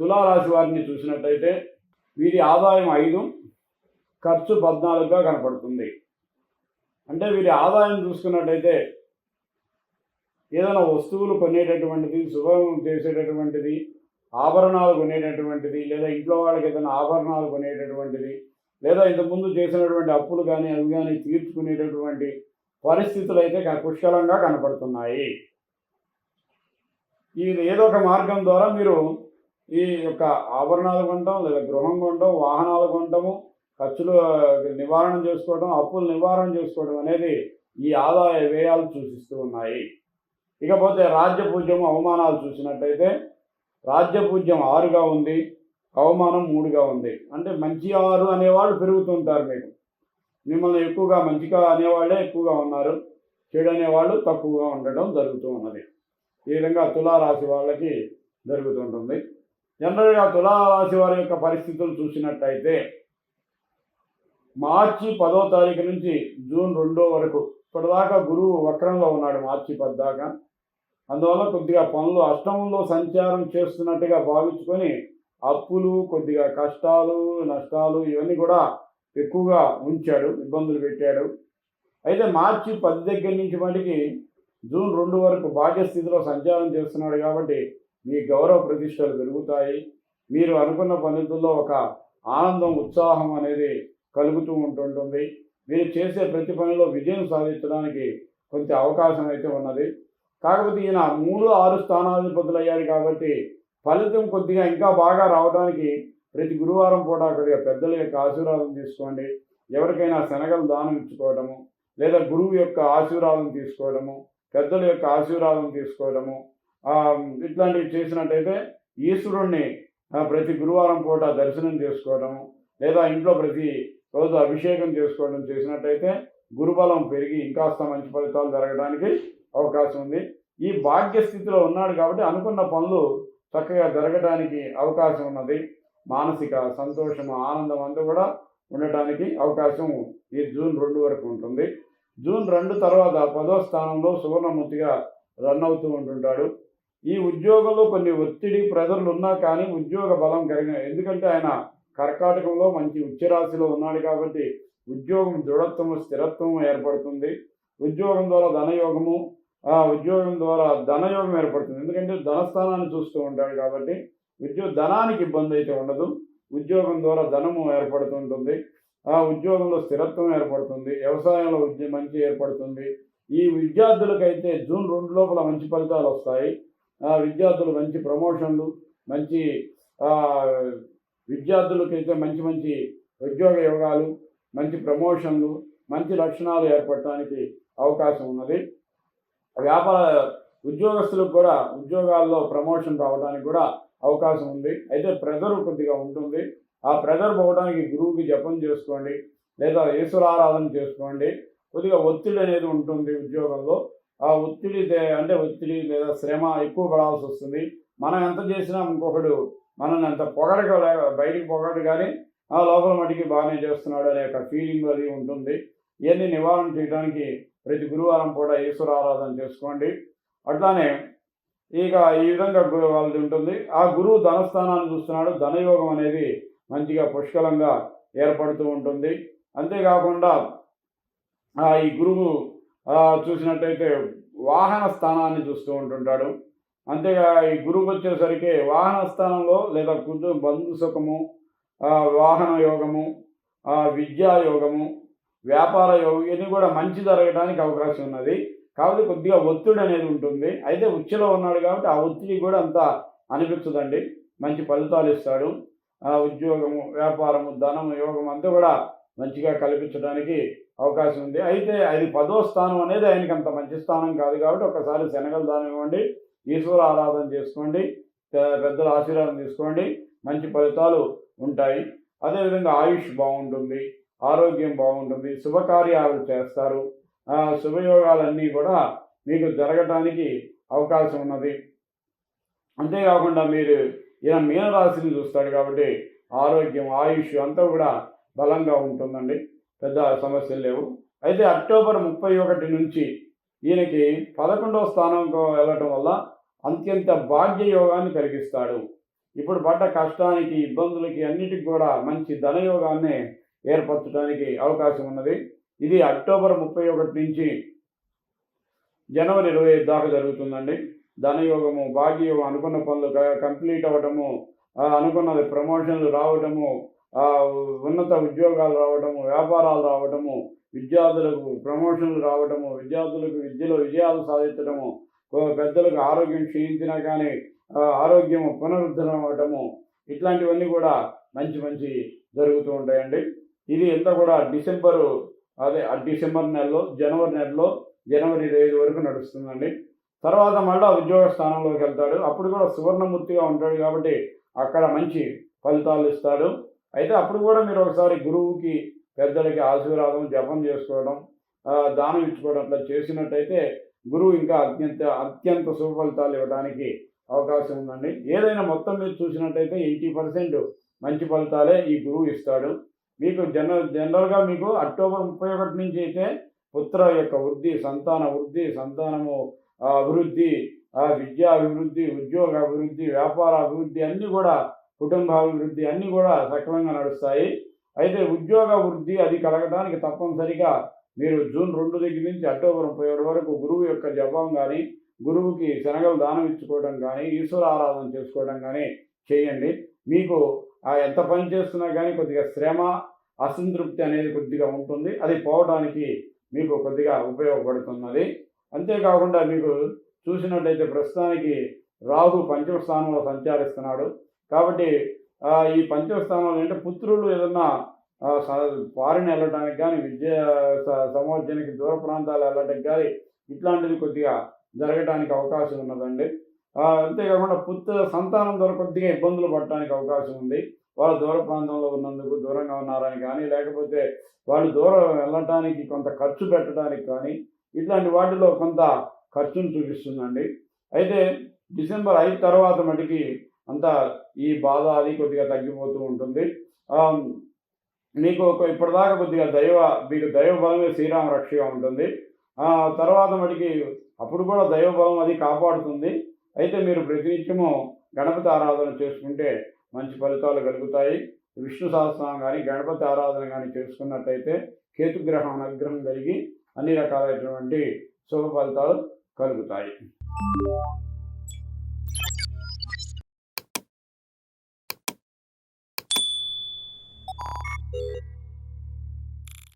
తులారాశి వారిని చూసినట్టయితే వీరి ఆదాయం 5, ఖర్చు 14గా కనపడుతుంది. అంటే వీరి ఆదాయం చూసుకున్నట్టయితే ఏదైనా వస్తువులు కొనేటటువంటిది, శుభం చేసేటటువంటిది, ఆభరణాలు కొనేటటువంటిది, లేదా ఇంట్లో వాళ్ళకి ఏదైనా ఆభరణాలు కొనేటటువంటిది, లేదా ఇంతకుముందు చేసినటువంటి అప్పులు కానీ అవి కానీ తీర్చుకునేటటువంటి పరిస్థితులు అయితే పుష్కలంగా కనపడుతున్నాయి. ఇది ఏదో ఒక మార్గం ద్వారా మీరు ఈ యొక్క ఆభరణాలు కొనడం, లేదా గృహం కొనడం, వాహనాలు కొనడము, ఖర్చులు నివారణ చేసుకోవడం, అప్పులు నివారణ చేసుకోవడం అనేది ఈ ఆదాయ వ్యయాలు సూచిస్తూ ఉన్నాయి. ఇకపోతే రాజ్యపూజ్యం అవమానాలు చూసినట్టయితే రాజ్యపూజ్యం 6గా ఉంది, అవమానం 3గా ఉంది. అంటే మంచి 6 అనేవాళ్ళు పెరుగుతుంటారు. మిమ్మల్ని ఎక్కువగా మంచిగా అనేవాళ్ళే ఎక్కువగా ఉన్నారు, చెడు అనేవాళ్ళు తక్కువగా ఉండడం జరుగుతూ ఉన్నది. ఈ విధంగా తులారాశి వాళ్ళకి జరుగుతుంటుంది. జనరల్గా తులారాశి వారి యొక్క పరిస్థితులు చూసినట్టయితే మార్చి 10వ తారీఖు నుంచి జూన్ 2 వరకు ఇప్పటిదాకా గురువు వక్రంలో ఉన్నాడు మార్చి 10 దాకా. అందువల్ల కొద్దిగా పనులు అష్టమంలో సంచారం చేస్తున్నట్టుగా భావించుకొని అప్పులు, కొద్దిగా కష్టాలు, నష్టాలు ఇవన్నీ కూడా ఎక్కువగా ఉంచాడు, ఇబ్బందులు పెట్టాడు. అయితే మార్చి 10 దగ్గర నుంచి మటుకి జూన్ 2 వరకు భాగ్యస్థితిలో సంచారం చేస్తున్నాడు కాబట్టి మీ గౌరవ ప్రతిష్టలు పెరుగుతాయి. మీరు అనుకున్న పనులలో ఒక ఆనందం, ఉత్సాహం అనేది కలుగుతూ ఉంటుంటుంది. మీరు చేసే ప్రతి పనిలో విజయం సాధించడానికి కొంత అవకాశం అయితే ఉన్నది. కాకపోతే ఈయన 3, 6 స్థానాధిపతులు అయ్యారు కాబట్టి ఫలితం కొద్దిగా ఇంకా బాగా రావడానికి ప్రతి గురువారం పూట కొద్దిగా పెద్దల యొక్క ఆశీర్వాదం తీసుకోండి. ఎవరికైనా శనగలు దానం ఇచ్చుకోవడము, లేదా గురువు యొక్క ఆశీర్వాదం తీసుకోవడము, పెద్దల యొక్క ఆశీర్వాదం తీసుకోవడము, ఇట్లాంటివి చేసినట్టయితే ఈశ్వరుణ్ణి ప్రతి గురువారం పూట దర్శనం చేసుకోవడము, లేదా ఇంట్లో ప్రతి రోజు అభిషేకం చేసుకోవడం చేసినట్టయితే గురుబలం పెరిగి ఇంకాస్త మంచి ఫలితాలు జరగడానికి అవకాశం ఉంది. ఈ భాగ్యస్థితిలో ఉన్నాడు కాబట్టి అనుకున్న పనులు చక్కగా జరగడానికి అవకాశం ఉన్నది. మానసిక సంతోషం, ఆనందం అంతా కూడా ఉండటానికి అవకాశం ఈ జూన్ 2 వరకు ఉంటుంది. జూన్ 2 తర్వాత 10వ స్థానంలో సువర్ణమూర్తిగా రన్ అవుతూ ఉంటుంటాడు. ఈ ఉద్యోగంలో కొన్ని ఒత్తిడి, ప్రెజర్లు ఉన్నా కానీ ఉద్యోగ బలం కలిగిన, ఎందుకంటే ఆయన కర్కాటకంలో మంచి ఉచ్చరాశిలో ఉన్నాడు కాబట్టి ఉద్యోగం దృఢత్వము, స్థిరత్వము ఏర్పడుతుంది. ఉద్యోగం ద్వారా ధనయోగము, ఉద్యోగం ద్వారా ధనయోగం ఏర్పడుతుంది. ఎందుకంటే ధనస్థానాన్ని చూస్తూ ఉంటాడు కాబట్టి ధనానికి ఇబ్బంది అయితే ఉండదు. ఉద్యోగం ద్వారా ధనము ఏర్పడుతుంటుంది. ఉద్యోగంలో స్థిరత్వం ఏర్పడుతుంది. వ్యవసాయంలో మంచి ఏర్పడుతుంది. ఈ విద్యార్థులకైతే జూన్ 2 లోపల మంచి ఫలితాలు వస్తాయి. విద్యార్థులు మంచి ప్రమోషన్లు, మంచి విద్యార్థులకైతే మంచి మంచి ఉద్యోగ యోగాలు, మంచి ప్రమోషన్లు, మంచి లక్షణాలు ఏర్పడటానికి అవకాశం ఉన్నది. ఉద్యోగస్తులకు కూడా ఉద్యోగాల్లో ప్రమోషన్ రావడానికి కూడా అవకాశం ఉంది. అయితే ప్రెజర్ కొద్దిగా ఉంటుంది. ఆ ప్రెజర్ పోవడానికి గురువుకి జపం చేసుకోండి, లేదా ఈశ్వరారాధన చేసుకోండి. కొద్దిగా ఒత్తిడి అనేది ఉంటుంది ఉద్యోగంలో. ఆ ఒత్తిడి లేదా శ్రమ ఎక్కువ పడాల్సి వస్తుంది. మనం ఎంత చేసినా ఇంకొకడు మనల్ని అంత బయటికి పొగడు కానీ లోపల మటుకి బాగానే చేస్తున్నాడు అనే ఒక ఫీలింగ్ అది ఉంటుంది. ఇవన్నీ నివారణ చేయడానికి ప్రతి గురువారం కూడా ఈశ్వర ఆరాధన చేసుకోండి. అట్లానే ఇక ఈ విధంగా వాళ్ళది ఉంటుంది. ఆ గురువు ధనస్థానాన్ని చూస్తున్నాడు. ధనయోగం అనేది మంచిగా పుష్కలంగా ఏర్పడుతూ ఉంటుంది. అంతేకాకుండా ఈ గురువు చూసినట్టయితే వాహన స్థానాన్ని చూస్తూ ఉంటుంటాడు. అంతేగా ఈ గురువుకి వచ్చేసరికి వాహన స్థానంలో లేదా బంధు సుఖము, వాహన యోగము, విద్యా యోగము, వ్యాపార యోగం ఇవన్నీ కూడా మంచి జరగడానికి అవకాశం ఉన్నది. కాబట్టి కొద్దిగా ఒత్తిడి అనేది ఉంటుంది. అయితే ఉచ్చులో ఉన్నాడు కాబట్టి ఆ ఒత్తిడి కూడా అంత అనిపించదండి. మంచి ఫలితాలు ఇస్తాడు. ఉద్యోగము, వ్యాపారము, ధనము, యోగం అంతా కూడా మంచిగా కల్పించడానికి అవకాశం ఉంది. అయితే అది 10వ స్థానం అనేది ఆయనకి అంత మంచి స్థానం కాదు కాబట్టి ఒకసారి శనగలు దానం ఇవ్వండి, ఈశ్వర ఆరాధన చేసుకోండి, పెద్దల ఆశీర్వాదం తీసుకోండి, మంచి ఫలితాలు ఉంటాయి. అదేవిధంగా ఆయుష్ బాగుంటుంది, ఆరోగ్యం బాగుంటుంది, శుభకార్యాలు చేస్తారు. శుభయోగాలన్నీ కూడా మీకు జరగటానికి అవకాశం ఉన్నది. అంతేకాకుండా ఈయన మీనరాశిని చూస్తాడు కాబట్టి ఆరోగ్యం, ఆయుష్ అంతా కూడా బలంగా ఉంటుందండి. పెద్ద సమస్యలు లేవు. అయితే అక్టోబర్ 31 నుంచి ఈయనకి 11వ స్థానంలో వెళ్ళటం వల్ల అత్యంత భాగ్యయోగాన్ని కలిగిస్తాడు. ఇప్పుడు పడ్డ కష్టానికి, ఇబ్బందులకి అన్నిటికి కూడా మంచి ధనయోగాన్ని ఏర్పరచడానికి అవకాశం ఉన్నది. ఇది అక్టోబర్ 31 నుంచి జనవరి 25 దాకా జరుగుతుందండి. ధనయోగము, భాగ్యయోగం, అనుకున్న పనులు కంప్లీట్ అవ్వటము, అనుకున్నది ప్రమోషన్లు రావటము, ఉన్నత ఉద్యోగాలు రావటము, వ్యాపారాలు రావటము, విద్యార్థులకు ప్రమోషన్లు రావటము, విద్యార్థులకు విద్యలో విజయాలు సాధించడము, పెద్దలకు ఆరోగ్యం క్షీణించినా కానీ ఆరోగ్యము పునరుద్ధరణ అవ్వటము, ఇట్లాంటివన్నీ కూడా మంచి మంచి జరుగుతూ ఉంటాయండి. ఇది ఎంత కూడా డిసెంబర్ నెలలో, జనవరి నెలలో, జనవరి 25 వరకు నడుస్తుందండి. తర్వాత మళ్ళీ ఉద్యోగ స్థానంలోకి వెళ్తాడు. అప్పుడు కూడా సువర్ణమూర్తిగా ఉంటాడు కాబట్టి అక్కడ మంచి ఫలితాలు ఇస్తాడు. అయితే అప్పుడు కూడా మీరు ఒకసారి గురువుకి, పెద్దలకి ఆశీర్వాదం, జపం చేసుకోవడం, దానం ఇచ్చుకోవడం అట్లా చేసినట్టయితే గురువు ఇంకా అత్యంత శుభ ఫలితాలు ఇవ్వడానికి అవకాశం ఉందండి. ఏదైనా మొత్తం మీద చూసినట్టయితే 80% మంచి ఫలితాలే ఈ గురువు ఇస్తాడు. మీకు జనరల్గా మీకు అక్టోబర్ 31 నుంచి అయితే పుత్ర యొక్క వృద్ధి, సంతాన వృద్ధి, సంతానము అభివృద్ధి, విద్యా అభివృద్ధి, ఉద్యోగ అభివృద్ధి, వ్యాపార అభివృద్ధి అన్నీ కూడా, కుటుంబ అభివృద్ధి అన్నీ కూడా సక్రమంగా నడుస్తాయి. అయితే ఉద్యోగ వృద్ధి అది కలగడానికి తప్పనిసరిగా మీరు జూన్ 2 దగ్గర నుంచి అక్టోబర్ 31 వరకు గురువు యొక్క జపం కానీ, గురువుకి శనగలు దానం ఇచ్చుకోవడం కానీ, ఈశ్వర ఆరాధన చేసుకోవడం కానీ చేయండి. మీకు ఎంత పని చేస్తున్నా కానీ కొద్దిగా శ్రమ, అసంతృప్తి అనేది కొద్దిగా ఉంటుంది. అది పోవడానికి మీకు కొద్దిగా ఉపయోగపడుతున్నది. అంతేకాకుండా మీకు చూసినట్టయితే ప్రస్తుతానికి రాహు పంచమ స్థానంలో సంచరిస్తున్నాడు. కాబట్టి ఈ పంచమ స్థానంలో అంటే పుత్రులు ఏదన్నా ఫారిన్ వెళ్ళడానికి కానీ, విద్యా సమాజానికి దూర ప్రాంతాలు వెళ్ళడానికి కానీ ఇట్లాంటిది కొద్దిగా జరగడానికి అవకాశం ఉన్నదండి. అంతేకాకుండా సంతానం ద్వారా కొద్దిగా ఇబ్బందులు పడటానికి అవకాశం ఉంది. వాళ్ళు దూర ప్రాంతంలో ఉన్నందుకు దూరంగా ఉన్నారని కానీ, లేకపోతే వాళ్ళు దూరం వెళ్ళటానికి కొంత ఖర్చు పెట్టడానికి కానీ, ఇట్లాంటి వాటిలో కొంత ఖర్చును చూపిస్తుందండి. అయితే డిసెంబర్ 5 తర్వాత మటుకి అంతా ఈ బాధ అది కొద్దిగా తగ్గిపోతూ ఉంటుంది. మీకు ఇప్పటిదాకా కొద్దిగా మీకు దైవ బలమే శ్రీరామ రక్షగా ఉంటుంది. తర్వాత మటుకి అప్పుడు కూడా దైవ బలం అది కాపాడుతుంది. అయితే మీరు ప్రతినిత్యము గణపతి ఆరాధన చేసుకుంటే మంచి ఫలితాలు కలుగుతాయి. విష్ణు సహస్రనామం కానీ, గణపతి ఆరాధన కానీ చేసుకున్నట్టయితే కేతుగ్రహం అనుగ్రహం కలిగి అన్ని రకాలైనటువంటి శుభ ఫలితాలు కలుగుతాయి.